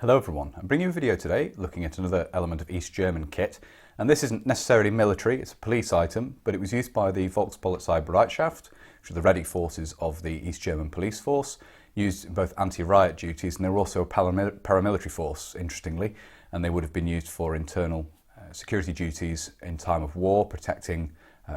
Hello everyone, I'm bringing you a video today looking at another element of East German kit, and this isn't necessarily military, it's a police item, but it was used by the Volkspolizei, which are the ready forces of the East German police force, used in both anti-riot duties, and they were also a paramilitary force, interestingly, and they would have been used for internal security duties in time of war, protecting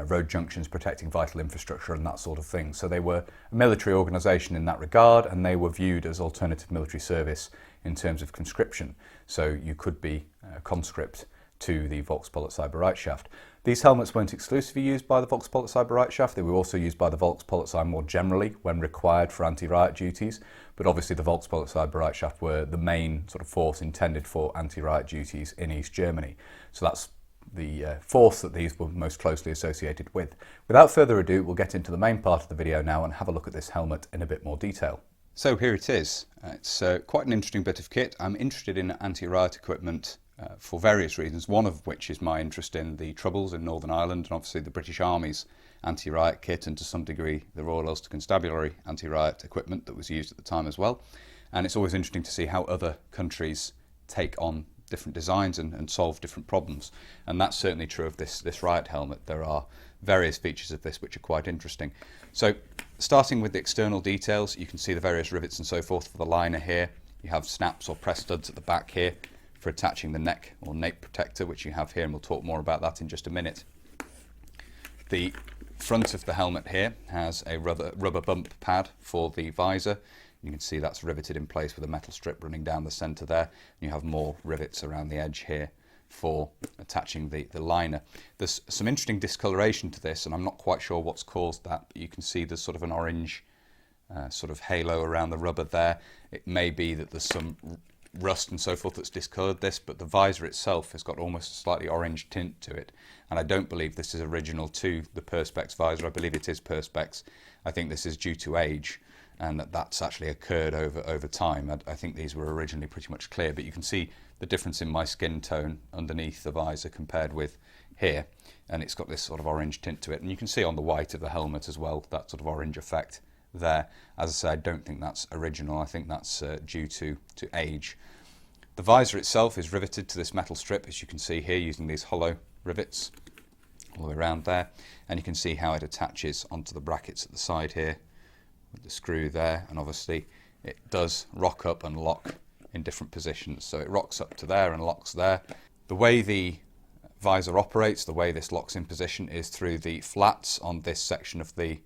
road junctions, protecting vital infrastructure and that sort of thing. So they were a military organisation in that regard, and they were viewed as alternative military service in terms of conscription. So you could be a conscript to the Volkspolizei. These helmets weren't exclusively used by the Volkspolizei, they were also used by the Volkspolizei more generally when required for anti-riot duties, but obviously the Volkspolizei were the main sort of force intended for anti-riot duties in East Germany. So that's the force that these were most closely associated with. Without further ado, we'll get into the main part of the video now and have a look at this helmet in a bit more detail. So here it is. It's quite an interesting bit of kit. I'm interested in anti-riot equipment for various reasons, one of which is my interest in the Troubles in Northern Ireland and obviously the British Army's anti-riot kit, and to some degree the Royal Ulster Constabulary anti-riot equipment that was used at the time as well. And it's always interesting to see how other countries take on different designs and solve different problems, and that's certainly true of this Riot helmet. There are various features of this which are quite interesting. So starting with the external details, you can see the various rivets and so forth for the liner here. You have snaps or press studs at the back here for attaching the neck or nape protector, which you have here, and we'll talk more about that in just a minute. The front of the helmet here has a rubber bump pad for the visor. You can see that's riveted in place with a metal strip running down the centre there. You have more rivets around the edge here for attaching the liner. There's some interesting discoloration to this, and I'm not quite sure what's caused that, but you can see there's sort of an orange sort of halo around the rubber there. It may be that there's some rust and so forth that's discoloured this, but the visor itself has got almost a slightly orange tint to it, and I don't believe this is original to the Perspex visor. I believe it is Perspex. I think this is due to age, and that's actually occurred over time. I think these were originally pretty much clear, but you can see the difference in my skin tone underneath the visor compared with here, and it's got this sort of orange tint to it, and you can see on the white of the helmet as well that sort of orange effect there. As I say, I don't think that's original. I think that's due to age. The visor itself is riveted to this metal strip, as you can see here, using these hollow rivets all the way around there, and you can see how it attaches onto the brackets at the side here with the screw there, and obviously it does rock up and lock in different positions. So it rocks up to there and locks there. The way the visor operates, the way this locks in position, is through the flats on this section of the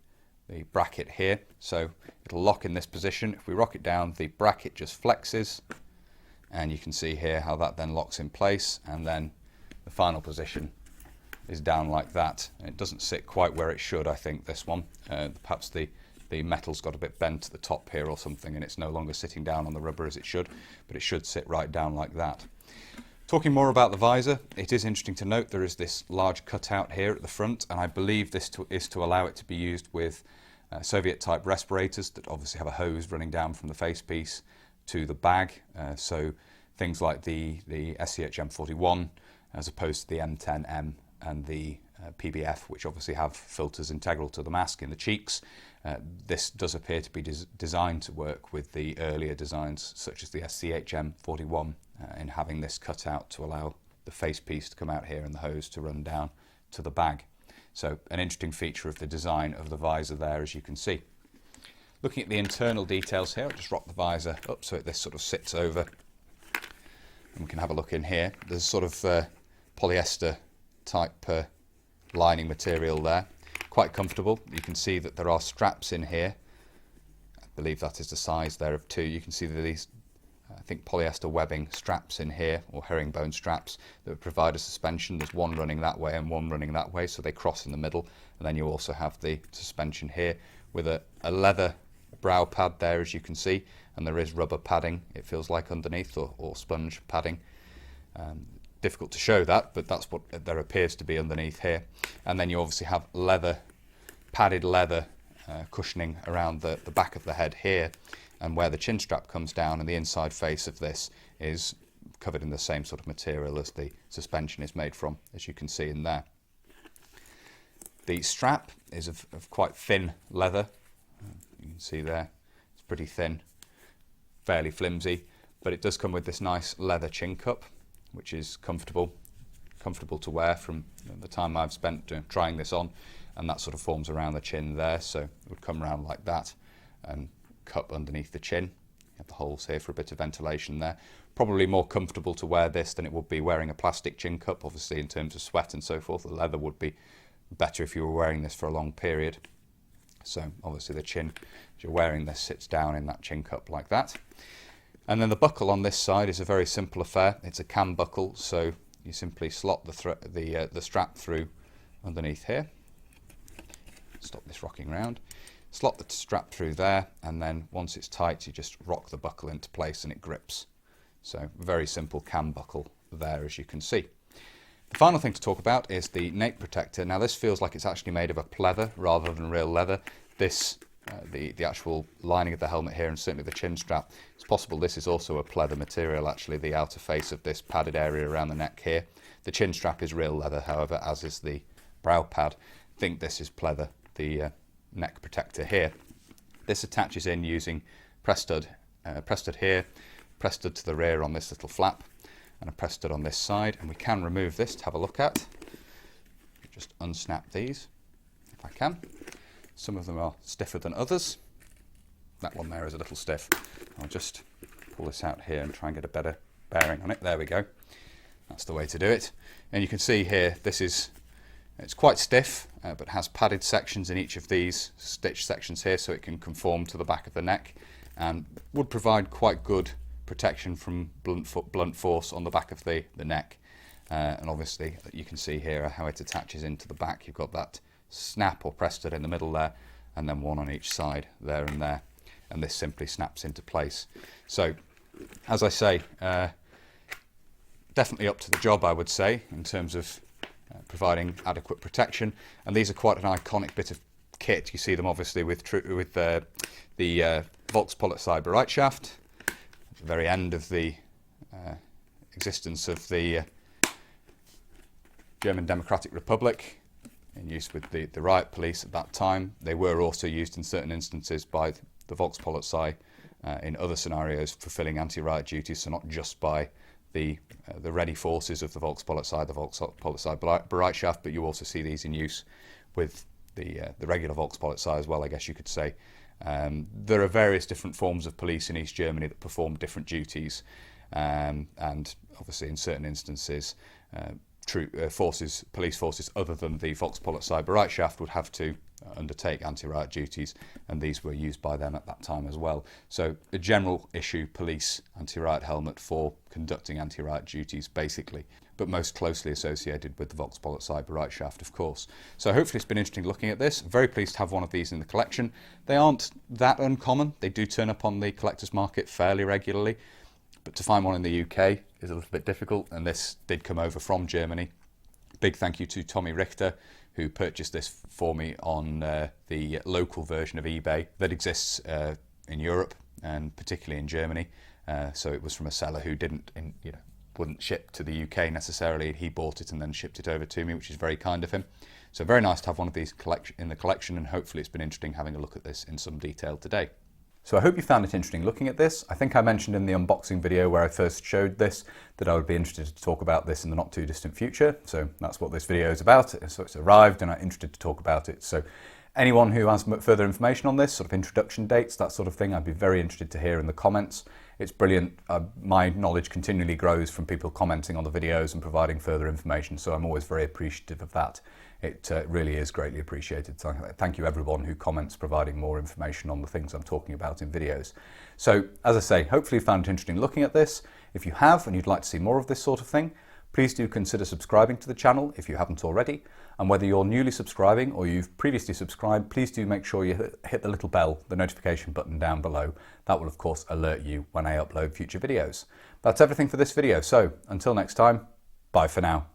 bracket here. So it'll lock in this position. If we rock it down, the bracket just flexes, and you can see here how that then locks in place, and then the final position is down like that. It doesn't sit quite where it should, I think, this one. Perhaps the metal's got a bit bent at the top here or something, and it's no longer sitting down on the rubber as it should, but it should sit right down like that. Talking more about the visor, it is interesting to note there is this large cutout here at the front, and I believe this is to allow it to be used with Soviet-type respirators that obviously have a hose running down from the facepiece to the bag. So things like the SCH-M41 as opposed to the M10M and the PBF, which obviously have filters integral to the mask in the cheeks. This does appear to be designed to work with the earlier designs, such as the SCH-M41, in having this cut out to allow the facepiece to come out here and the hose to run down to the bag. So an interesting feature of the design of the visor there, as you can see. Looking at the internal details here, I'll just rock the visor up so this sort of sits over, and we can have a look in here. There's sort of polyester type lining material there, quite comfortable. You can see that there are straps in here. I believe that is the size there of 2. You can see that these, I think, polyester webbing straps in here, or herringbone straps, that would provide a suspension. There's one running that way and one running that way, so they cross in the middle, and then you also have the suspension here with a leather brow pad there, as you can see, and there is rubber padding, it feels like, underneath, or sponge padding. Difficult to show that, but that's what there appears to be underneath here. And then you obviously have padded leather cushioning around the back of the head here, and where the chin strap comes down, and the inside face of this is covered in the same sort of material as the suspension is made from, as you can see in there. The strap is of quite thin leather. You can see there, it's pretty thin, fairly flimsy, but it does come with this nice leather chin cup, which is comfortable to wear from the time I've spent trying this on, and that sort of forms around the chin there, so it would come around like that and cup underneath the chin. You have the holes here for a bit of ventilation there. Probably more comfortable to wear this than it would be wearing a plastic chin cup. Obviously, in terms of sweat and so forth, the leather would be better if you were wearing this for a long period. So obviously the chin, as you're wearing this, sits down in that chin cup like that. And then the buckle on this side is a very simple affair. It's a cam buckle, so you simply slot the strap through underneath here. Stop this rocking round. Slot the strap through there, and then once it's tight, you just rock the buckle into place and it grips. So very simple cam buckle there, as you can see. The final thing to talk about is the nape protector. Now this feels like it's actually made of a pleather rather than real leather. This, the actual lining of the helmet here, and certainly the chin strap, it's possible this is also a pleather material actually, the outer face of this padded area around the neck here. The chin strap is real leather, however, as is the brow pad. I think this is pleather, the neck protector here. This attaches in using press stud here, press stud to the rear on this little flap, and a press stud on this side, and we can remove this to have a look at. Just unsnap these if I can. Some of them are stiffer than others. That one there is a little stiff. I'll just pull this out here and try and get a better bearing on it. There we go. That's the way to do it. And you can see here, it's quite stiff, but has padded sections in each of these stitch sections here, so it can conform to the back of the neck and would provide quite good protection from blunt force on the back of the neck. And obviously you can see here how it attaches into the back. You've got that snap or press stud in the middle there, and then one on each side there and there, and this simply snaps into place. So as I say, definitely up to the job, I would say, in terms of providing adequate protection. And these are quite an iconic bit of kit. You see them obviously with the Volkspolizei Bereitschaft, at the very end of the existence of the German Democratic Republic, in use with the Riot police at that time. They were also used in certain instances by the Volkspolizei in other scenarios, fulfilling anti-riot duties, so not just by the ready forces of the Volkspolizei, the Volkspolizei Bereitschaft, but you also see these in use with the regular Volkspolizei as well, I guess you could say. There are various different forms of police in East Germany that perform different duties, and obviously in certain instances police forces other than the Volkspolizei Bereitschaft would have to undertake anti-riot duties, and these were used by them at that time as well. So a general issue police anti-riot helmet for conducting anti-riot duties basically, but most closely associated with the Volkspolizei Bereitschaft, of course. So hopefully it's been interesting looking at this. I'm very pleased to have one of these in the collection. They aren't that uncommon. They do turn up on the collector's market fairly regularly, but to find one in the UK is a little bit difficult, and this did come over from Germany. Big thank you to Tommy Richter, who purchased this for me on the local version of eBay that exists in Europe and particularly in Germany. So it was from a seller who wouldn't ship to the UK necessarily. He bought it and then shipped it over to me, which is very kind of him. So very nice to have one of these in the collection, and hopefully it's been interesting having a look at this in some detail today. So I hope you found it interesting looking at this. I think I mentioned in the unboxing video where I first showed this that I would be interested to talk about this in the not too distant future. So that's what this video is about. So it's arrived and I'm interested to talk about it. So anyone who has further information on this, sort of introduction dates, that sort of thing, I'd be very interested to hear in the comments. It's brilliant. My knowledge continually grows from people commenting on the videos and providing further information. So I'm always very appreciative of that. It really is greatly appreciated. So thank you everyone who comments providing more information on the things I'm talking about in videos. So as I say, hopefully you found it interesting looking at this. If you have and you'd like to see more of this sort of thing, please do consider subscribing to the channel if you haven't already. And whether you're newly subscribing or you've previously subscribed, please do make sure you hit the little bell, the notification button down below. That will of course alert you when I upload future videos. That's everything for this video. So until next time, bye for now.